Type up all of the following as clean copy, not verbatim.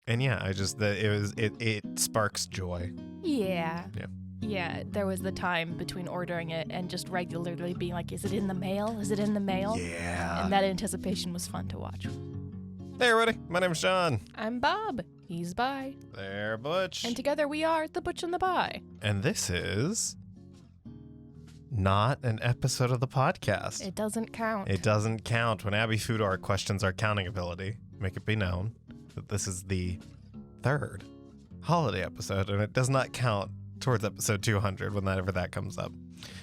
And yeah, it sparks joy. Yeah. Yeah. Yeah, there was the time between ordering it and just regularly being like, is it in the mail? Is it in the mail? Yeah. And that anticipation was fun to watch. Hey everybody, my name's Jon. I'm Bob. He's Bye. There, Butch. And together we are the Butch and the Bye. And this is not an episode of the podcast. It doesn't count. It doesn't count. When Abby Foodart questions our counting ability, make it be known that this is the third holiday episode, and it does not count towards episode 200 whenever that comes up.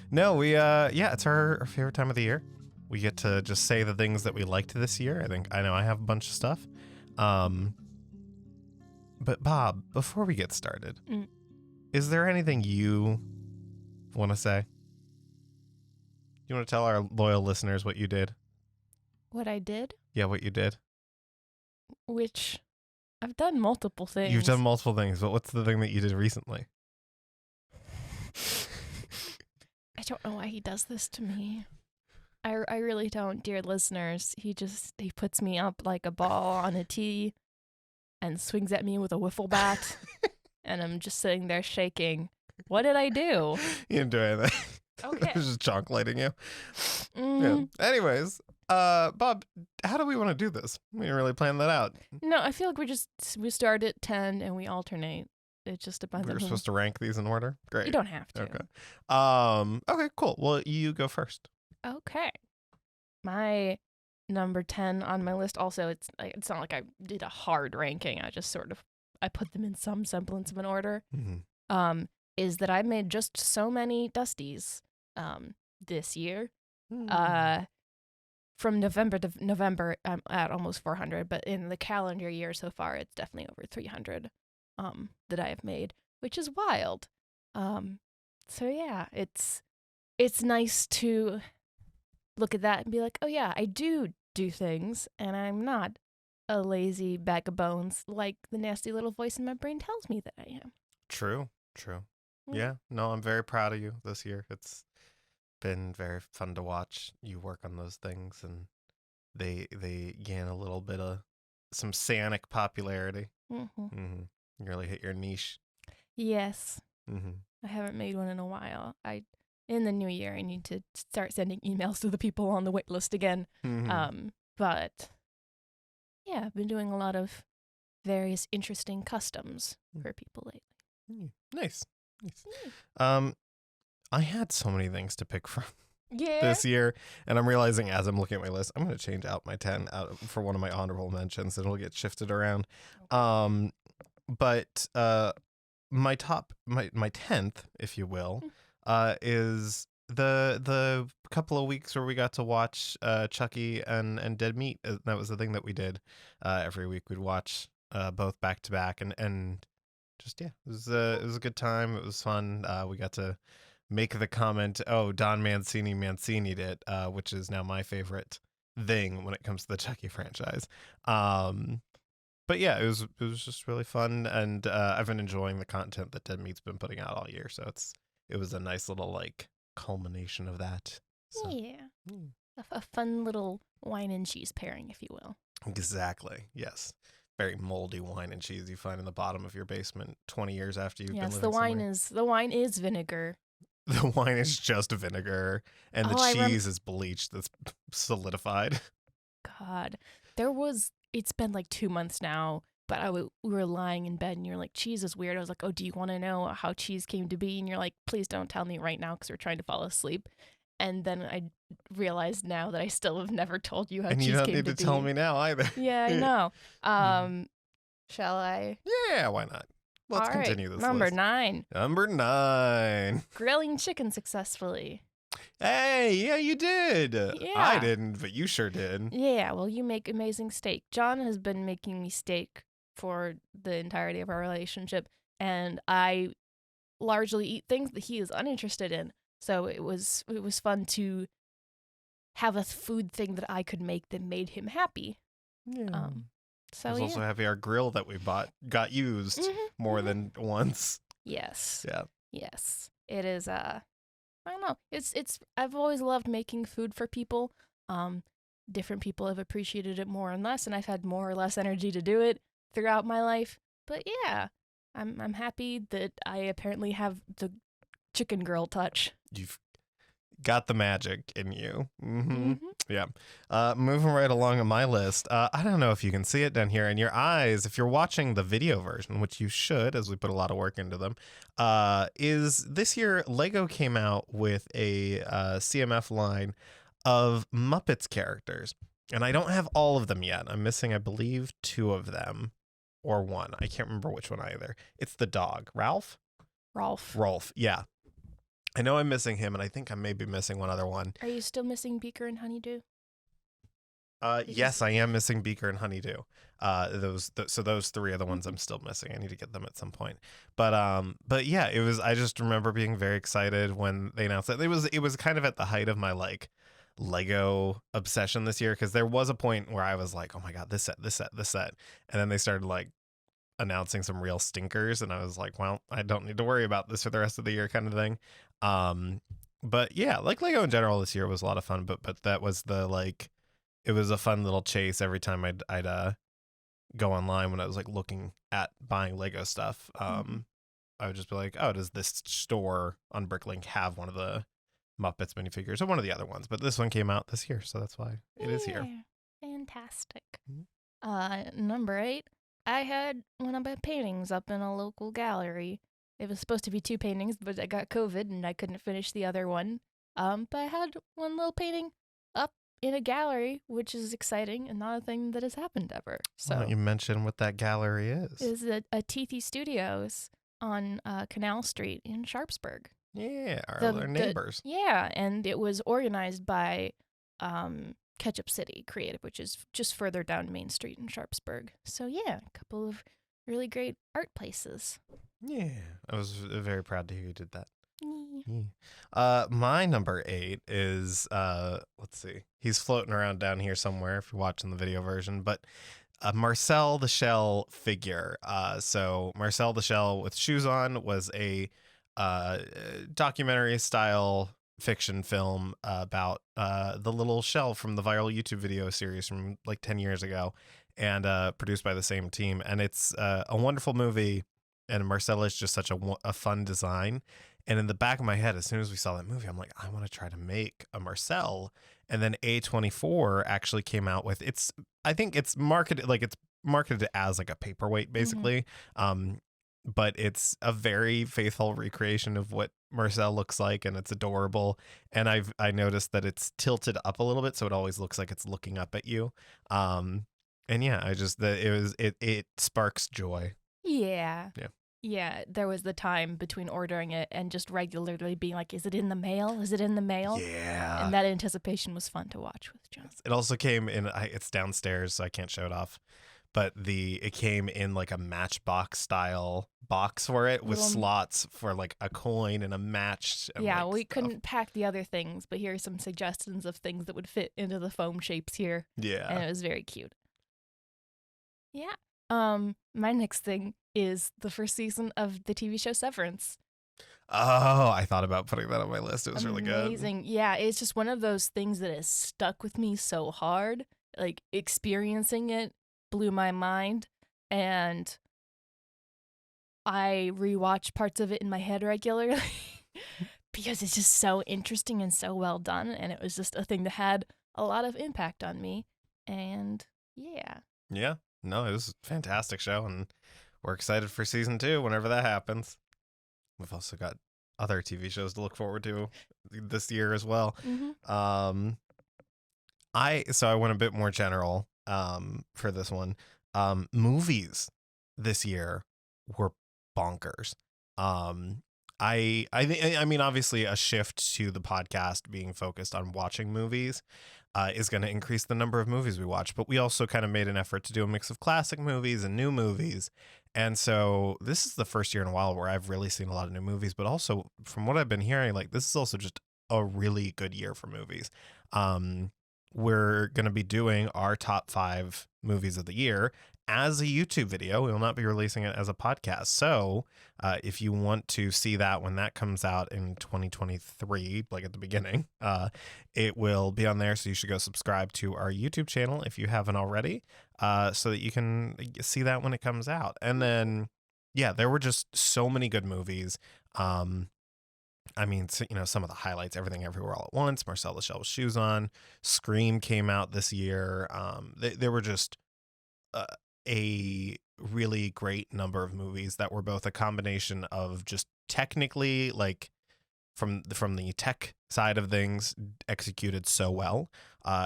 No, it's our favorite time of the year. We get to just say the things that we liked this year. I know I have a bunch of stuff. But Bob, before we get started, is there anything you want to say? You want to tell our loyal listeners what you did? What I did? Yeah, what you did. Which I've done multiple things. You've done multiple things, but what's the thing that you did recently? I don't know why he does this to me. I really don't, dear listeners. He puts me up like a ball on a tee and swings at me with a wiffle bat. And I'm just sitting there shaking. What did I do? You didn't do anything. Okay. I was just chocolating you. Mm. Yeah. Anyways, Bob, how do we want to do this? We didn't really plan that out. No, I feel like we start at 10 and we alternate. It just depends We on were who. supposed to rank these in order? Great. You don't have to. Okay. Okay, cool. Well, you go first. Okay. My number 10 on my list also, it's not like I did a hard ranking. I just I put them in some semblance of an order. Mm-hmm. Is that I made just so many Dusties this year. From November to November, I'm at almost 400, but in the calendar year so far, it's definitely over 300 that I have made, which is wild. So yeah, it's nice to look at that and be like, oh yeah, I do things, and I'm not a lazy bag of bones like the nasty little voice in my brain tells me that I am. True. Yeah, no, I'm very proud of you this year. It's been very fun to watch you work on those things, and they gain a little bit of some Sanic popularity. Mm-hmm. Mm-hmm. You really hit your niche. Yes. Mm-hmm. I haven't made one in a while. In the new year, I need to start sending emails to the people on the wait list again. Mm-hmm. But yeah, I've been doing a lot of various interesting customs for people lately. Nice. I had so many things to pick from Yeah. this year, and I'm realizing as I'm looking at my list, I'm going to change out my 10 for one of my honorable mentions, and it'll get shifted around. Okay. But my 10th, if you will, is the couple of weeks where we got to watch Chucky and Dead Meat. That was the thing that we did. Every week we'd watch both back to back, and just it was a good time. It was fun. We got to make the comment, oh, Don Mancini'd it, which is now my favorite thing when it comes to the Chucky franchise. But yeah, it was just really fun, and I've been enjoying the content that Dead Meat's been putting out all year, so it was a nice little like culmination of that. So, yeah. A fun little wine and cheese pairing, if you will. Exactly. Yes. Very moldy wine and cheese you find in the bottom of your basement 20 years after you've been living somewhere. The wine is vinegar. The wine is just vinegar, and the cheese is bleach that's solidified. God, it's been like 2 months now, but we were lying in bed and you're like, cheese is weird. I was like, oh, do you want to know how cheese came to be? And you're like, please don't tell me right now because we're trying to fall asleep. And then I realized now that I still have never told you how cheese came to be. And you don't need to tell me now either. Yeah, I know. Shall I? Yeah, why not? Let's continue this Number list. 9. Number 9. Grilling chicken successfully. Hey, yeah, you did. Yeah. I didn't, but you sure did. Yeah, well, you make amazing steak. John has been making me steak for the entirety of our relationship, and I largely eat things that he is uninterested in. So it was fun to have a food thing that I could make that made him happy. Yeah. So I was also happy our grill that we got used more than once. Yes. Yeah. Yes. It is I don't know. I've always loved making food for people. Different people have appreciated it more and less, and I've had more or less energy to do it. throughout my life. But yeah, I'm happy that I apparently have the chicken girl touch. You've got the magic in you. Mm-hmm. Yeah. Moving right along on my list. I don't know if you can see it down here in your eyes. If you're watching the video version, which you should, as we put a lot of work into them, is this year Lego came out with a CMF line of Muppets characters. And I don't have all of them yet. I'm missing, I believe, 2 of them. Or 1. I can't remember which one either. It's the dog. Ralph? Rolf. Yeah. I know I'm missing him, and I think I may be missing one other one. Are you still missing Beaker and Honeydew? Yes, I am missing Beaker and Honeydew. So those 3 are the ones I'm still missing. I need to get them at some point. But yeah, it was. I just remember being very excited when they announced it. It was kind of at the height of my like Lego obsession this year, because there was a point where I was like, oh my god, this set, and then they started like announcing some real stinkers, and I was like, well, I don't need to worry about this for the rest of the year, kind of thing. But yeah, like Lego in general this year was a lot of fun, but that was the like, it was a fun little chase every time I'd go online when I was like looking at buying Lego stuff. I would just be like, oh, does this store on Bricklink have one of the Muppets minifigures or one of the other ones? But this one came out this year, so that's why it is here. Fantastic. Number 8. I had one of my paintings up in a local gallery. It was supposed to be 2 paintings, but I got COVID and I couldn't finish the other one. But I had one little painting up in a gallery, which is exciting and not a thing that has happened ever. So why don't you mention what that gallery is? It's a Teethy Studios on Canal Street in Sharpsburg. Yeah, our neighbors. Yeah, and it was organized by Ketchup City Creative, which is just further down Main Street in Sharpsburg. So yeah, a couple of really great art places. Yeah, I was very proud to hear you did that. Yeah. My number 8 is let's see, he's floating around down here somewhere if you're watching the video version, but Marcel the Shell figure. So Marcel the Shell with shoes on was a documentary style fiction film about the little shell from the viral YouTube video series from like 10 years ago, and produced by the same team. And it's a wonderful movie, and Marcella is just such a fun design. And in the back of my head, as soon as we saw that movie, I'm like, I want to try to make a Marcel. And then A24 actually came out with I think it's marketed as like a paperweight, basically. But it's a very faithful recreation of what Marcel looks like, and it's adorable. And I noticed that it's tilted up a little bit, so it always looks like it's looking up at you. And yeah, it sparks joy. Yeah. Yeah, there was the time between ordering it and just regularly being like, is it in the mail? Is it in the mail? Yeah. And that anticipation was fun to watch with John. It also came in, it's downstairs, so I can't show it off. But it came in like a Matchbox style box for it with slots for like a coin and a match. And yeah, we couldn't pack the other things, but here are some suggestions of things that would fit into the foam shapes here. Yeah. And it was very cute. Yeah. My next thing is the first season of the TV show Severance. Oh, I thought about putting that on my list. It was really good. Amazing. Yeah, it's just one of those things that has stuck with me so hard. Like, experiencing it blew my mind, and I rewatch parts of it in my head regularly because it's just so interesting and so well done, and it was just a thing that had a lot of impact on me. And yeah. Yeah. No, it was a fantastic show, and we're excited for season 2 whenever that happens. We've also got other TV shows to look forward to this year as well. Mm-hmm. I went a bit more general for this one. Movies this year were bonkers. I mean, obviously a shift to the podcast being focused on watching movies is going to increase the number of movies we watch, but we also kind of made an effort to do a mix of classic movies and new movies. And so this is the first year in a while where I've really seen a lot of new movies, but also from what I've been hearing, like this is also just a really good year for movies. We're going to be doing our top 5 movies of the year, as a YouTube video. We will not be releasing it as a podcast. So if you want to see that when that comes out in 2023, like at the beginning, it will be on there. So you should go subscribe to our YouTube channel if you haven't already, so that you can see that when it comes out. And then, yeah, there were just so many good movies. I mean, some of the highlights, Everything Everywhere All at Once, Marcel the Shell with Shoes On, Scream came out this year. There were just a really great number of movies that were both a combination of just technically, like from the tech side of things, executed so well.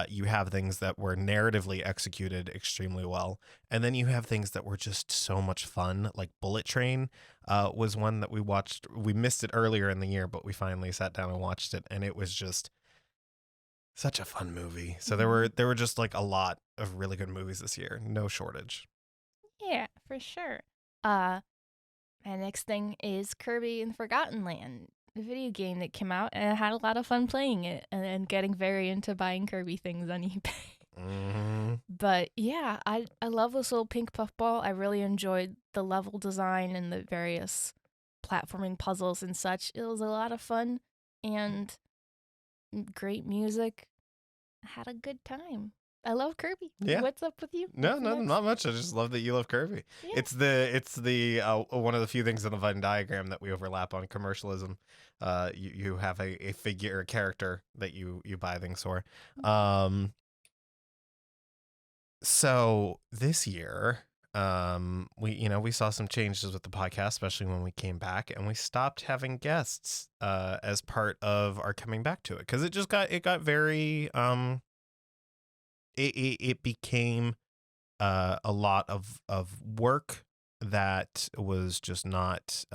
You have things that were narratively executed extremely well, and then you have things that were just so much fun. Like Bullet Train was one that we watched. We missed it earlier in the year, but we finally sat down and watched it, and it was just such a fun movie. So there were just like a lot of really good movies this year. No shortage. Yeah, for sure. My next thing is Kirby and the Forgotten Land, the video game that came out, and I had a lot of fun playing it and getting very into buying Kirby things on eBay. Mm-hmm. But yeah, I love this little pink puffball. I really enjoyed the level design and the various platforming puzzles and such. It was a lot of fun and great music. I had a good time. I love Kirby. Yeah. What's up with you? No, not much. I just love that you love Kirby. Yeah. It's the one of the few things in the Venn diagram that we overlap on: commercialism. You have a figure, a character that you buy things for. So this year, we saw some changes with the podcast, especially when we came back, and we stopped having guests as part of our coming back to it, because it got very it became a lot of work that was just not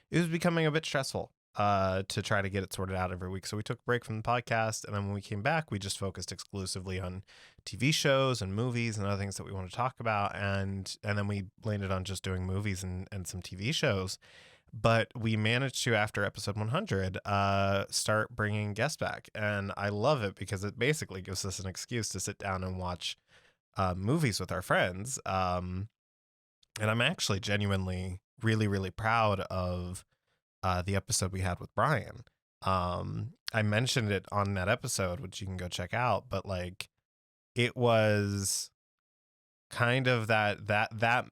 it was becoming a bit stressful to try to get it sorted out every week. So we took a break from the podcast, and then when we came back, we just focused exclusively on TV shows and movies and other things that we want to talk about, and then we landed on just doing movies and some TV shows. But we managed to, after episode 100, start bringing guests back, and I love it because it basically gives us an excuse to sit down and watch movies with our friends. And I'm actually genuinely really, really proud of the episode we had with Brian. I mentioned it on that episode, which you can go check out, but like it was kind of that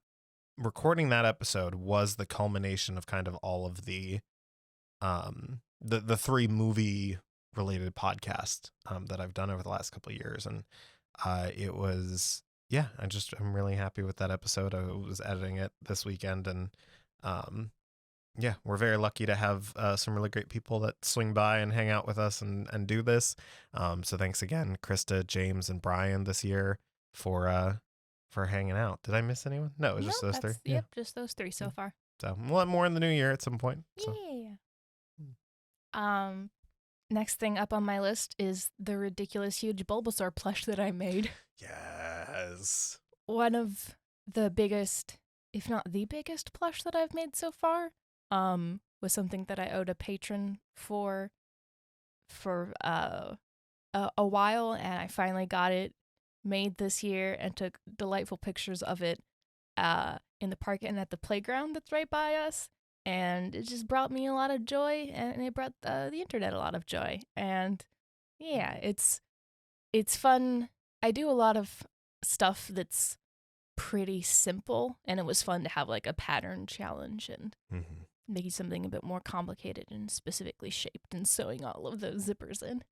recording that episode was the culmination of kind of all of the 3 movie related podcasts that I've done over the last couple of years. And it was, yeah, I'm really happy with that episode. I was editing it this weekend, and yeah, we're very lucky to have some really great people that swing by and hang out with us and do this. So thanks again, Krista, James, and Brian this year for hanging out. Did I miss anyone? No, it was just those 3. Yep, just those 3 so far. So we'll have more in the new year at some point. So. Yeah. Next thing up on my list is the ridiculous huge Bulbasaur plush that I made. Yes. One of the biggest, if not the biggest plush that I've made so far, was something that I owed a patron for a while, and I finally got it made this year and took delightful pictures of it in the park and at the playground that's right by us, and it just brought me a lot of joy, and it brought the internet a lot of joy. And yeah, it's fun. I do a lot of stuff that's pretty simple, and it was fun to have like a pattern challenge and making something a bit more complicated and specifically shaped and sewing all of those zippers in.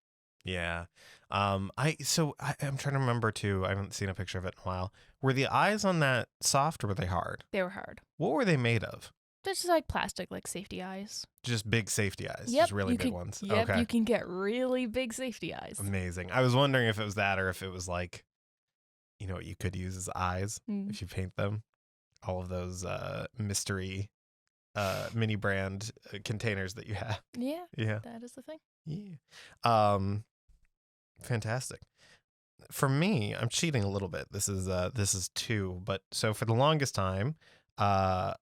Yeah. I'm trying to remember too. I haven't seen a picture of it in a while. Were the eyes on that soft or were they hard? They were hard. What were they made of? They're just like plastic, like safety eyes. Just big safety eyes. Yep, Just really big ones. Yep, okay. You can get really big safety eyes. Amazing. I was wondering if it was that or if it was like, what you could use as eyes if you paint them. All of those mystery mini brand containers that you have. Yeah. Yeah. That is the thing. Yeah. Fantastic. For me, I'm cheating a little bit. This is 2, but so for the longest time, the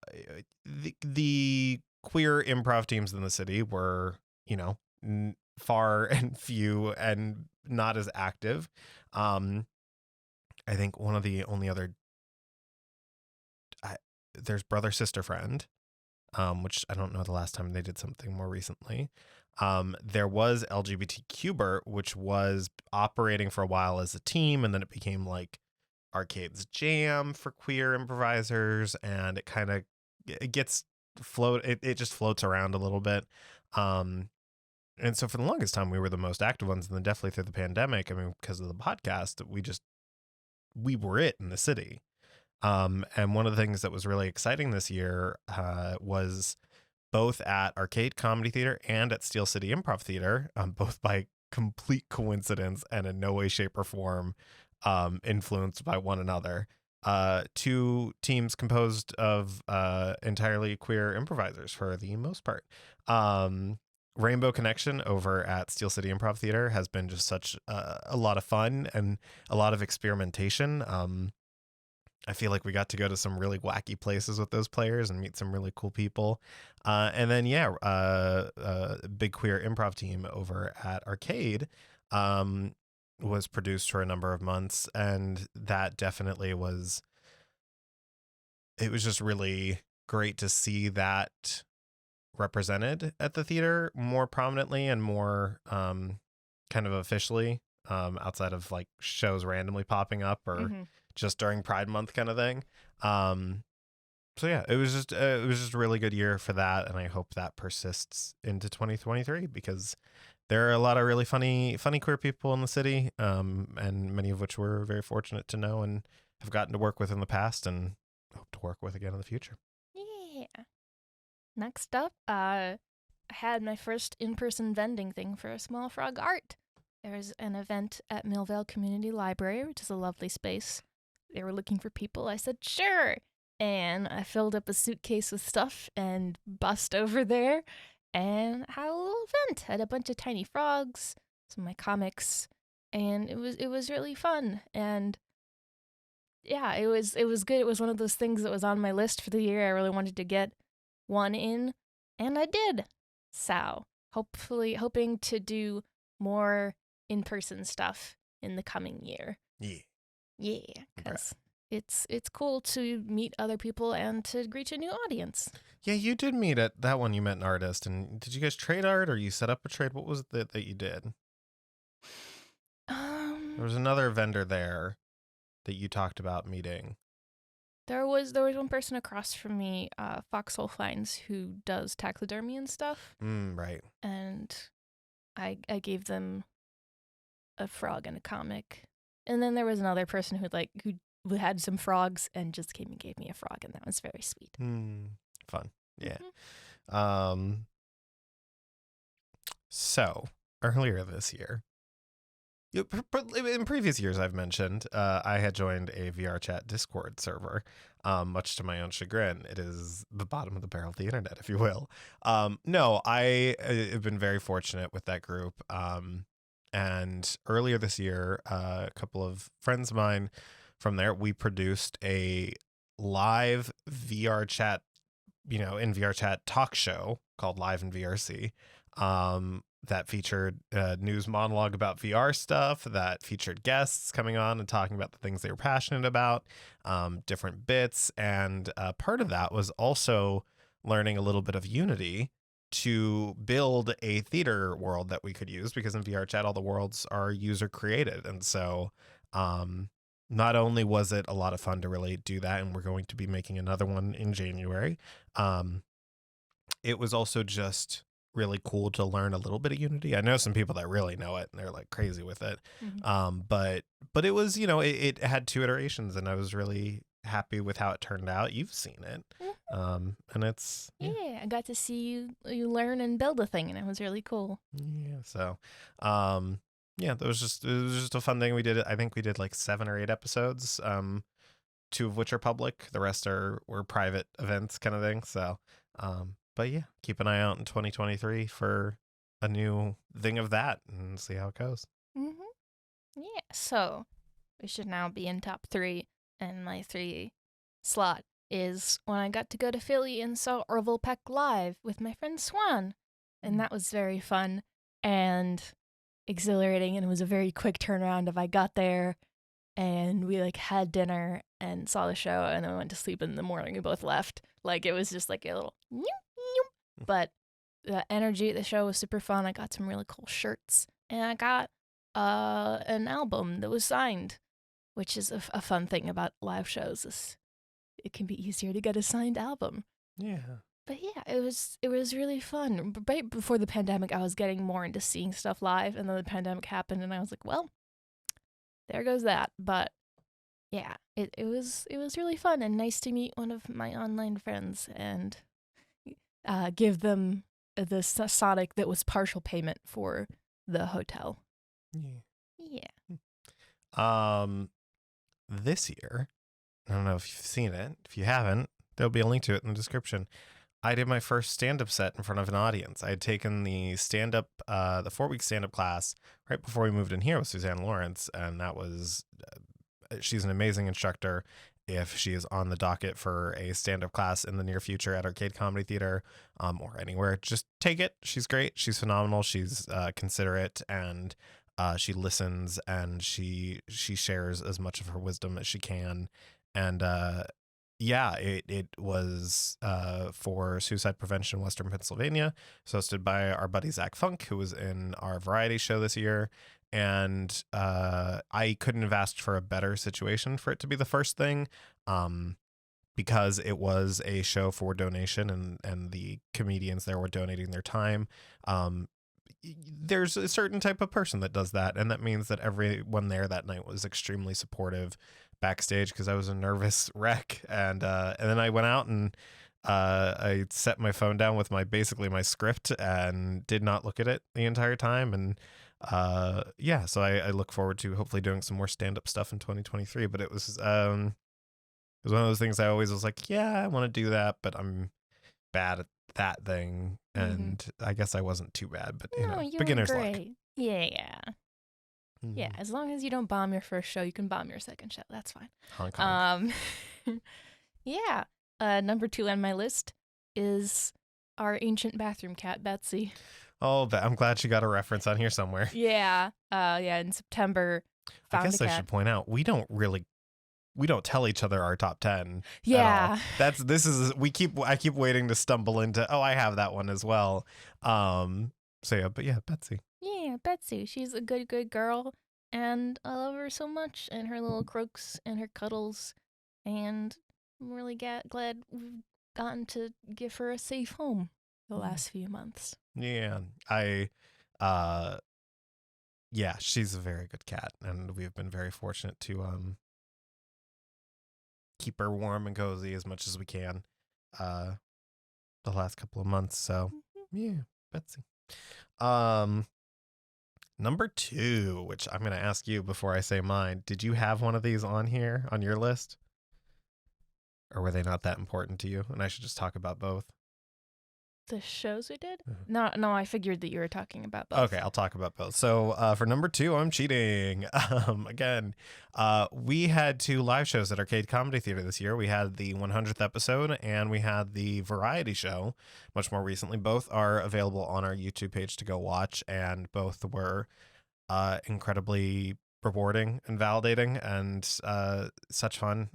queer improv teams in the city were, far and few and not as active. I think one of the only other there's Brother Sister Friend, which I don't know the last time they did something more recently. There was LGBT Bert, which was operating for a while as a team, and then it became like Arcade's Jam for queer improvisers, and it gets it just floats around a little bit. And so for the longest time, we were the most active ones, and then definitely through the pandemic, I mean, because of the podcast, we were it in the city. And one of the things that was really exciting this year was both at Arcade Comedy Theater and at Steel City Improv Theater, both by complete coincidence and in no way, shape, or form influenced by one another. Two teams composed of entirely queer improvisers for the most part. Rainbow Connection over at Steel City Improv Theater has been just such a lot of fun and a lot of experimentation. I feel like we got to go to some really wacky places with those players and meet some really cool people. And then, Big Queer Improv Team over at Arcade was produced for a number of months. And that definitely it was just really great to see that represented at the theater more prominently and more kind of officially, outside of like shows randomly popping up or just during Pride Month kind of thing. So yeah, it was just a really good year for that, and I hope that persists into 2023 because there are a lot of really funny queer people in the city, and many of which we're very fortunate to know and have gotten to work with in the past and hope to work with again in the future. Yeah. Next up, I had my first in-person vending thing for a Small Frog Art. There was an event at Millvale Community Library, which is a lovely space. They were looking for people. I said, sure. And I filled up a suitcase with stuff and bussed over there and had a little event. Had a bunch of tiny frogs, some of my comics, and it was really fun. And yeah, it was good. It was one of those things that was on my list for the year. I really wanted to get one in, and I did. So hoping to do more in-person stuff in the coming year. Yeah, because it's cool to meet other people and to reach a new audience. Yeah, you did meet at that one. You met an artist, and did you guys trade art or you set up a trade? What was it that you did? There was another vendor there that you talked about meeting. There was one person across from me, Foxhole Finds, who does taxidermy and stuff. Right. And I gave them a frog and a comic. And then there was another person who had some frogs and just came and gave me a frog, and that was very sweet. Fun. Yeah. Mm-hmm. So earlier this year, in previous years, I've mentioned I had joined a VR chat Discord server, much to my own chagrin. It is the bottom of the barrel of the internet, if you will. No, I have been very fortunate with that group. And earlier this year, a couple of friends of mine from there, we produced a live VR chat, in VR chat talk show called Live in VRC. That featured a news monologue about VR stuff, that featured guests coming on and talking about the things they were passionate about, different bits. And part of that was also learning a little bit of Unity to build a theater world that we could use, because in VR chat, all the worlds are user created. And so not only was it a lot of fun to really do that, and we're going to be making another one in January, it was also just really cool to learn a little bit of Unity. I know some people that really know it and they're like crazy with it. Mm-hmm. But it was, it had 2 iterations, and I was really happy with how it turned out. You've seen it. Mm-hmm. And it's I got to see you learn and build a thing, and it was really cool. Yeah. So it was just a fun thing. We did it. I think we did like 7 or 8 episodes, 2 of which are public. The rest were private events kind of thing. So but yeah, keep an eye out in 2023 for a new thing of that and see how it goes. Mm-hmm. Yeah, so we should now be in top 3, and my 3 slot is when I got to go to Philly and saw Orville Peck live with my friend Swan, and that was very fun and exhilarating, and it was a very quick turnaround. If I got there and we like had dinner and saw the show, and then we went to sleep. In the morning, we both left. Like it was just like a little, but the energy at the show was super fun. I got some really cool shirts, and I got an album that was signed, which is a fun thing about live shows. Is it can be easier to get a signed album. Yeah. But yeah, it was really fun. Right before the pandemic, I was getting more into seeing stuff live, and then the pandemic happened, and I was like, well, there goes that. But yeah, it was really fun and nice to meet one of my online friends and give them the Sonic that was partial payment for the hotel. Yeah. Yeah. This year, I don't know if you've seen it. If you haven't, there'll be a link to it in the description. I did my first stand-up set in front of an audience. I had taken the stand-up, the 4-week stand-up class right before we moved in here with Suzanne Lawrence, and that was, she's an amazing instructor. If she is on the docket for a stand-up class in the near future at Arcade Comedy Theater, or anywhere, just take it. She's great. She's phenomenal. She's considerate, and she listens, and she shares as much of her wisdom as she can. And yeah, it was for Suicide Prevention Western Pennsylvania. It's hosted by our buddy Zach Funk, who was in our variety show this year. And I couldn't have asked for a better situation for it to be the first thing, because it was a show for donation, and the comedians there were donating their time. There's a certain type of person that does that, and that means that everyone there that night was extremely supportive backstage, because I was a nervous wreck, and then I went out and I set my phone down with basically my script and did not look at it the entire time. And yeah, so I look forward to hopefully doing some more stand-up stuff in 2023. But it was one of those things I always was like, yeah, I want to do that, but I'm bad at that thing. And I guess I wasn't too bad, but you beginner's were luck. great. Yeah. Yeah, as long as you don't bomb your first show, you can bomb your second show. That's fine. Hong Kong. Yeah. Number 2 on my list is our ancient bathroom cat, Betsy. Oh, I'm glad she got a reference on here somewhere. Yeah. Yeah, in September, I guess I should point out, we don't tell each other our top 10. Yeah. I keep waiting to stumble into, I have that one as well. So yeah, but yeah, Betsy. Yeah, Betsy. She's a good girl, and I love her so much, and her little croaks and her cuddles, and I'm really glad we've gotten to give her a safe home the last few months. Yeah, yeah, she's a very good cat, and we've been very fortunate to keep her warm and cozy as much as we can the last couple of months. So yeah, Betsy. Number 2, which I'm going to ask you before I say mine. Did you have one of these on here on your list? Or were they not that important to you? And I should just talk about both. The shows we did? No, I figured that you were talking about both. Okay, I'll talk about both. So for number 2, I'm cheating. Again, we had 2 live shows at Arcade Comedy Theater this year. We had the 100th episode, and we had the variety show much more recently. Both are available on our YouTube page to go watch, and both were incredibly rewarding and validating, and such fun.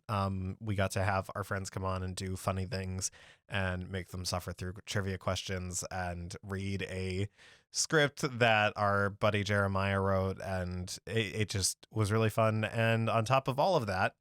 We got to have our friends come on and do funny things and make them suffer through trivia questions and read a script that our buddy Jeremiah wrote, and it just was really fun. And on top of all of that,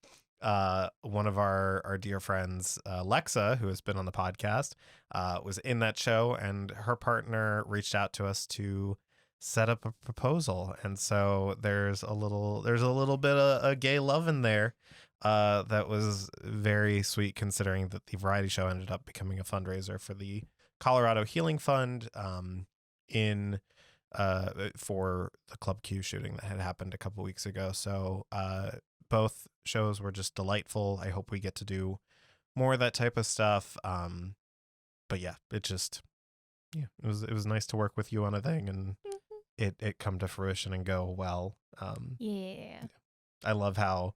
one of our dear friends, Lexa, who has been on the podcast, was in that show, and her partner reached out to us to set up a proposal. And so there's a little bit of a gay love in there that was very sweet, considering that the variety show ended up becoming a fundraiser for the Colorado Healing Fund for the Club Q shooting that had happened a couple weeks ago. So both shows were just delightful. I hope we get to do more of that type of stuff. But yeah, it was nice to work with you on a thing, and it come to fruition and go well. Yeah. I love how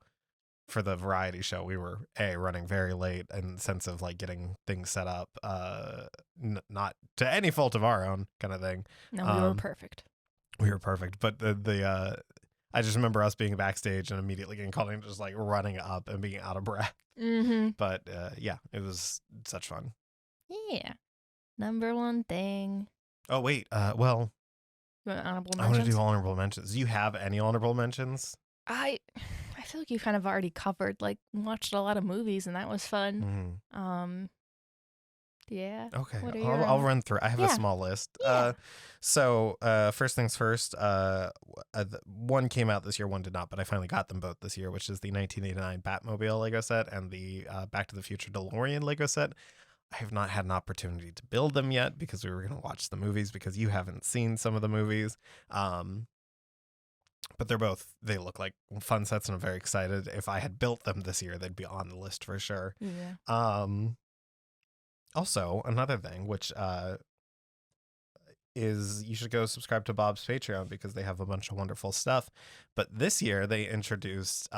for the variety show we were running very late in the sense of like getting things set up, not to any fault of our own kind of thing. No, we were perfect. We were perfect, but the I just remember us being backstage and immediately getting called and just like running up and being out of breath. Mm-hmm. But yeah, it was such fun. Yeah. Number one thing. Oh wait, well, You want honorable I want to mentions? do honorable mentions. Do you have any honorable mentions? I feel like you kind of already covered, like, watched a lot of movies, and that was fun. Mm. Yeah. Okay, What are I'll run through. I have a Yeah. small list. Yeah. So first things first. One came out this year, one did not, but I finally got them both this year, which is the 1989 Batmobile Lego set and the Back to the Future DeLorean Lego set. I have not had an opportunity to build them yet because we were going to watch the movies because you haven't seen some of the movies. But they look like fun sets, and I'm very excited. If I had built them this year, they'd be on the list for sure. Yeah. Also, another thing, which is you should go subscribe to Bob's Patreon because they have a bunch of wonderful stuff. But this year they introduced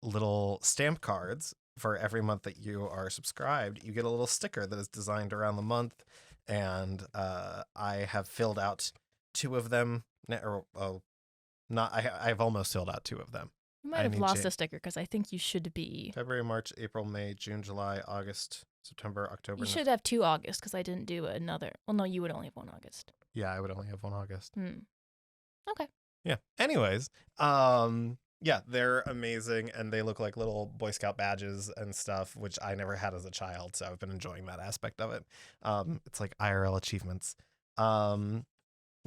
little stamp cards for every month that you are subscribed. You get a little sticker that is designed around the month, and I have filled out 2 of them. I've almost filled out 2 of them. You might have lost a sticker because I think you should be. February, March, April, May, June, July, August, September, October. You should have 2 August because I didn't do another. Well, no, you would only have 1 August. Yeah, I would only have 1 August. Okay. Yeah. Anyways, yeah, they're amazing, and they look like little Boy Scout badges and stuff, which I never had as a child, so I've been enjoying that aspect of it. It's like IRL achievements.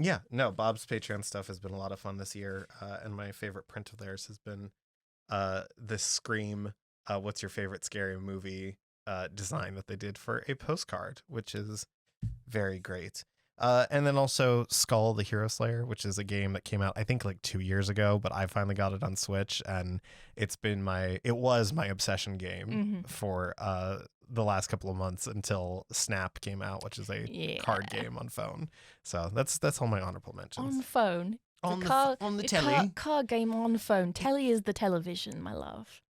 Yeah, no, Bob's Patreon stuff has been a lot of fun this year, and my favorite print of theirs has been this Scream, what's your favorite scary movie design that they did for a postcard, which is very great. And then also Skull the Hero Slayer, which is a game that came out, I think, like 2 years ago, but I finally got it on Switch, and it was my obsession game for the last couple of months until Snap came out, which is a card game on phone. So that's all my honorable mentions. On phone. On the telly. Card game on phone. Telly is the television, my love.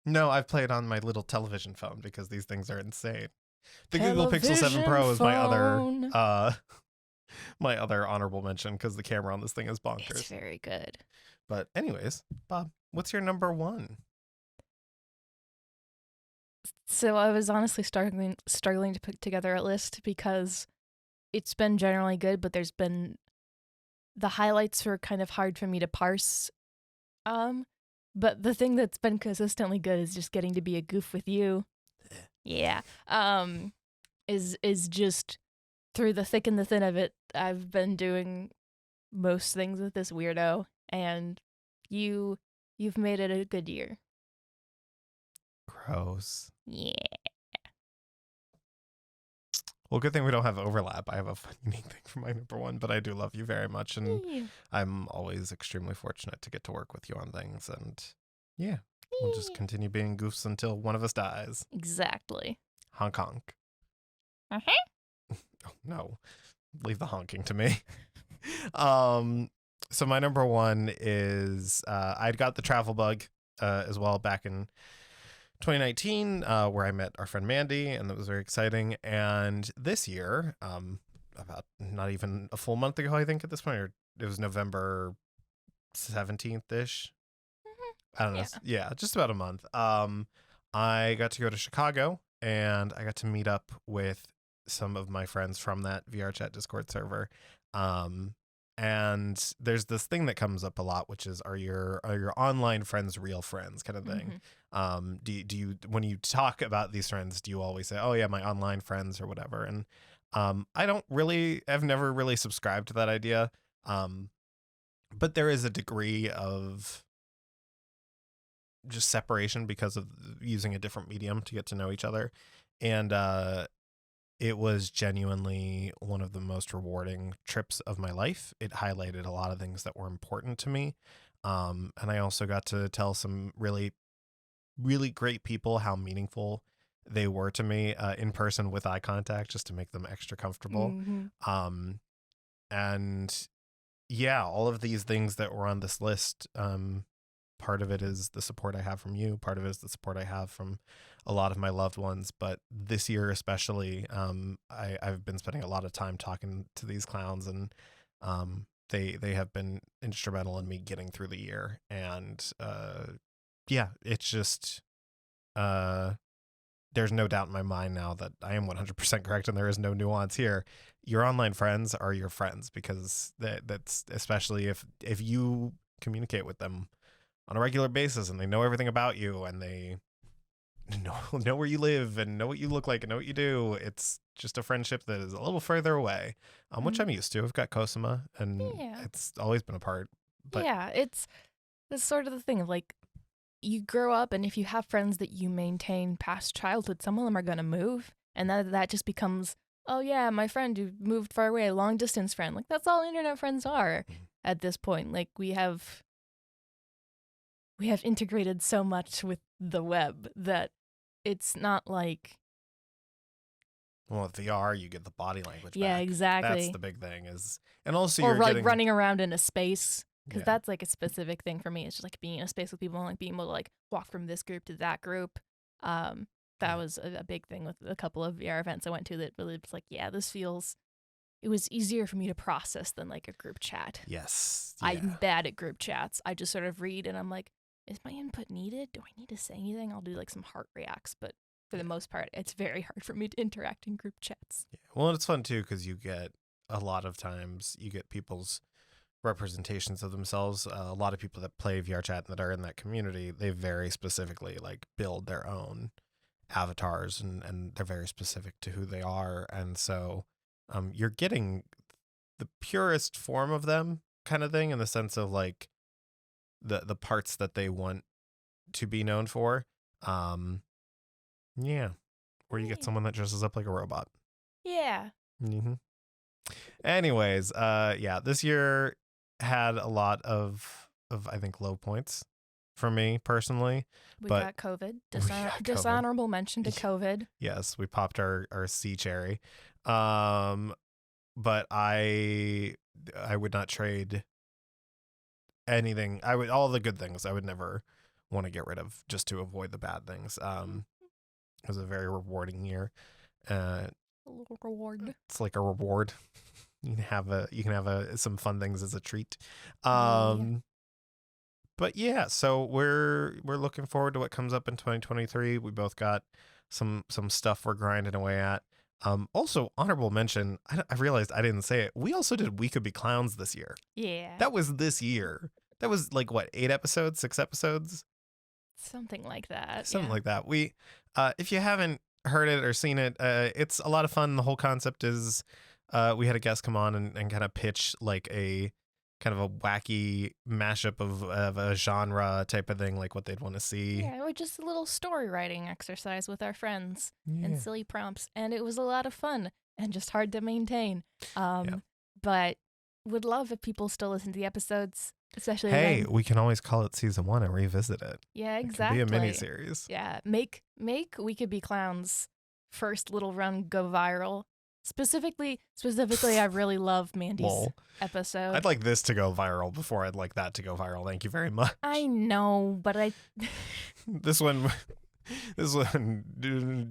No, I've played on my little television phone because these things are insane. The Google Pixel 7 Pro is my other honorable mention because the camera on this thing is bonkers. It's very good. But anyways, Bob, what's your number 1? So I was honestly struggling to put together a list because it's been generally good, but there's been the highlights were kind of hard for me to parse. But the thing that's been consistently good is just getting to be a goof with you. Yeah. Is just through the thick and the thin of it, I've been doing most things with this weirdo, and you've made it a good year. Gross. Yeah. Well, good thing we don't have overlap. I have a fun, unique thing for my number 1, but I do love you very much, and I'm always extremely fortunate to get to work with you on things, and yeah, we'll just continue being goofs until one of us dies. Exactly. Honk honk. Uh-huh. Oh, no, leave the honking to me. So my number 1 is I'd got the travel bug as well back in 2019, where I met our friend Mandy, and that was very exciting. And this year, about not even a full month ago, I think at this point, or it was November 17th-ish. I don't know. Yeah, just about a month. I got to go to Chicago, and I got to meet up with some of my friends from that VR Chat Discord server. And there's this thing that comes up a lot, which is are your online friends real friends kind of thing. Do you when you talk about these friends, do you always say, oh yeah, my online friends or whatever? And I've never really subscribed to that idea. But there is a degree of just separation because of using a different medium to get to know each other. And it was genuinely one of the most rewarding trips of my life. It highlighted a lot of things that were important to me. And I also got to tell some really, really great people how meaningful they were to me in person with eye contact, just to make them extra comfortable. And yeah, all of these things that were on this list, part of it is the support I have from you. Part of it is the support I have from a lot of my loved ones. But this year especially, I've been spending a lot of time talking to these clowns and they have been instrumental in me getting through the year. And yeah, it's just there's no doubt in my mind now that I am 100% correct, and there is no nuance here. Your online friends are your friends, because that's especially if you communicate with them on a regular basis and they know everything about you and they know where you live and know what you look like and know what you do. It's just a friendship that is a little further away, which I'm used to. I've got Cosima, and it's always been a part. But yeah, it's sort of the thing of like, you grow up, and if you have friends that you maintain past childhood, some of them are going to move, and that just becomes, oh yeah, my friend who moved far away, a long distance friend. Like, that's all internet friends are at this point. Like, we have integrated so much with the web that it's not like, well, with VR, you get the body language back. Yeah, exactly. That's the big thing. And also or you're like getting running around in a space. Because that's like a specific thing for me. It's just like being in a space with people and like being able to like walk from this group to that group. That was a big thing with a couple of VR events I went to that really was like, yeah, it was easier for me to process than like a group chat. Yes. Yeah. I'm bad at group chats. I just sort of read and I'm like, is my input needed? Do I need to say anything? I'll do like some heart reacts, but for the most part, it's very hard for me to interact in group chats. Yeah. Well, it's fun too, because you get a lot of times you get people's representations of themselves. A lot of people that play VR chat that are in that community, they very specifically like build their own avatars, and they're very specific to who they are. And so you're getting the purest form of them, kind of thing, in the sense of like the parts that they want to be known for. Yeah. Or you get someone that dresses up like a robot. Yeah. Mm-hmm. Anyways, yeah, this year had a lot of I think low points for me personally. We got COVID. Dishonorable mention to COVID. Yes, we popped our sea cherry. But I would not trade anything. All the good things I would never want to get rid of just to avoid the bad things. It was a very rewarding year. A little reward. It's like a reward. You can have some fun things as a treat. But yeah, so we're looking forward to what comes up in 2023. We both got some stuff we're grinding away at. Also, honorable mention, I realized I didn't say it. We also did We Could Be Clowns this year. Yeah. That was this year. That was like what, 8 episodes, 6 episodes? Something like that. Something like that. We if you haven't heard it or seen it, it's a lot of fun. The whole concept is we had a guest come on and kind of pitch like a kind of a wacky mashup of a genre type of thing, like what they'd want to see. Yeah, or just a little story writing exercise with our friends and silly prompts. And it was a lot of fun and just hard to maintain. But would love if people still listen to the episodes, especially we can always call it season 1 and revisit it. Yeah, exactly. It could be a mini series. Yeah, make We Could Be Clowns first little run go viral. Specifically, I really love Mandy's episode. I'd like this to go viral before I'd like that to go viral. Thank you very much. I know, but this one,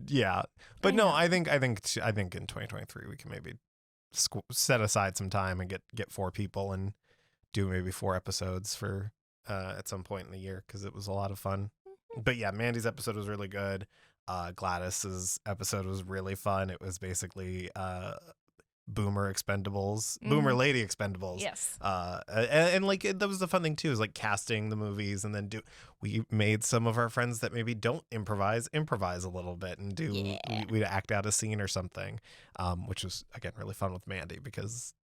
yeah. But no, I think in 2023 we can maybe set aside some time and get 4 people and do maybe 4 episodes for at some point in the year, because it was a lot of fun. But yeah, Mandy's episode was really good. Gladys's episode was really fun. It was basically Boomer Lady Expendables. Yes. And like that was the fun thing too, is like casting the movies, and then we made some of our friends that maybe don't improvise a little bit and we'd act out a scene or something, which was again really fun with Mandy, because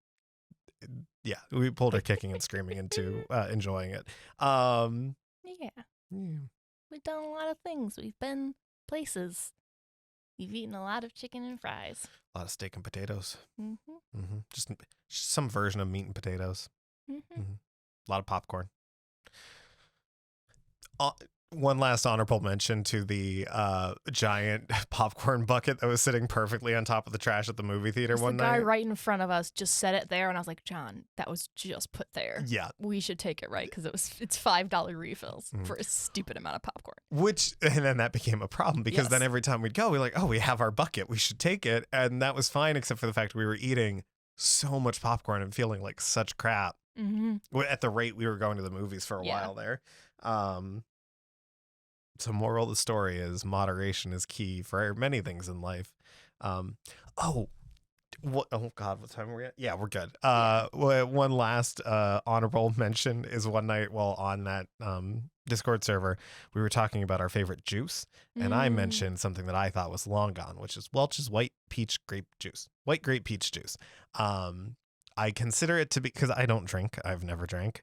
we pulled her kicking and screaming into enjoying it. We've done a lot of things. We've been places. We've eaten a lot of chicken and fries. A lot of steak and potatoes. Just some version of meat and potatoes. A lot of popcorn. One last honorable mention to the giant popcorn bucket that was sitting perfectly on top of the trash at the movie theater one night. The guy right in front of us just set it there, and I was like, John, that was just put there. Yeah. We should take it right, because it's $5 refills for a stupid amount of popcorn. And then that became a problem, because then every time we'd go, we're like, oh, we have our bucket, we should take it. And that was fine, except for the fact we were eating so much popcorn and feeling like such crap At the rate we were going to the movies for a Yeah. while there. So moral of the story is moderation is key for many things in life. Oh God, what time are we at? Yeah, we're good. One last honorable mention is one night while on that Discord server, we were talking about our favorite juice, and I mentioned something that I thought was long gone, which is Welch's white grape peach juice. I consider it to be, because I don't drink, I've never drank.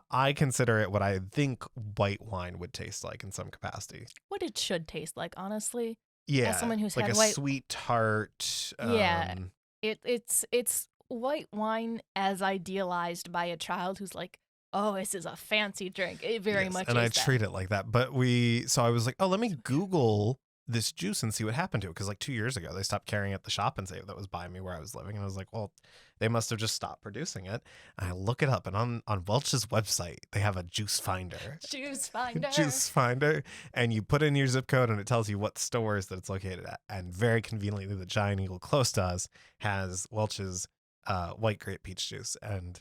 I consider it what I think white wine would taste like in some capacity. What it should taste like, honestly. Yeah, As someone who's like had a sweet tart. Yeah. It's white wine as idealized by a child who's like, oh, this is a fancy drink. It very much and is I that. treat it like that. But so I was like, oh, let me Google this juice and see what happened to it, because like 2 years ago they stopped carrying it at the shop and that was by me where I was living, and I was like, well, they must have just stopped producing it. And I look it up, and on Welch's website they have a juice finder. Juice finder, and you put in your zip code and it tells you what stores that it's located at. And very conveniently, the Giant Eagle close to us has Welch's white grape peach juice, and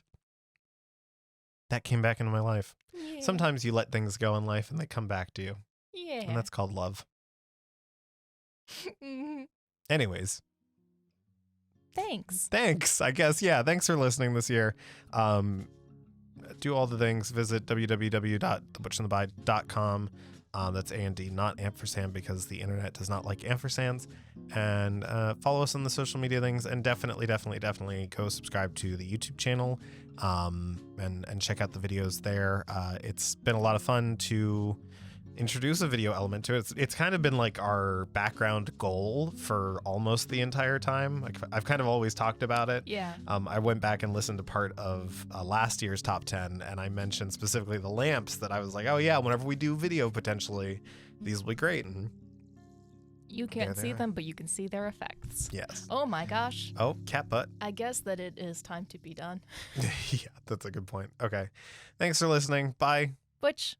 that came back into my life. Yeah. Sometimes you let things go in life and they come back to you. Yeah. And that's called love. Anyways. Thanks, I guess. Yeah, thanks for listening this year. Do all the things. Visit www.thebutchandthebide.com. That's A&D, not ampersand, because the internet does not like ampersands. And follow us on the social media things, and definitely go subscribe to the YouTube channel, and check out the videos there. It's been a lot of fun to introduce a video element to it. It's kind of been like our background goal for almost the entire time. Like, I've kind of always talked about it. Yeah. I went back and listened to part of last year's top 10, and I mentioned specifically the lamps, that I was like, oh yeah, whenever we do video, potentially these will be great. And you can't see them, but you can see their effects. Yes. Oh my gosh. Oh, cat butt. I guess that it is time to be done. Yeah, that's a good point. Okay. Thanks for listening. Bye. Butch.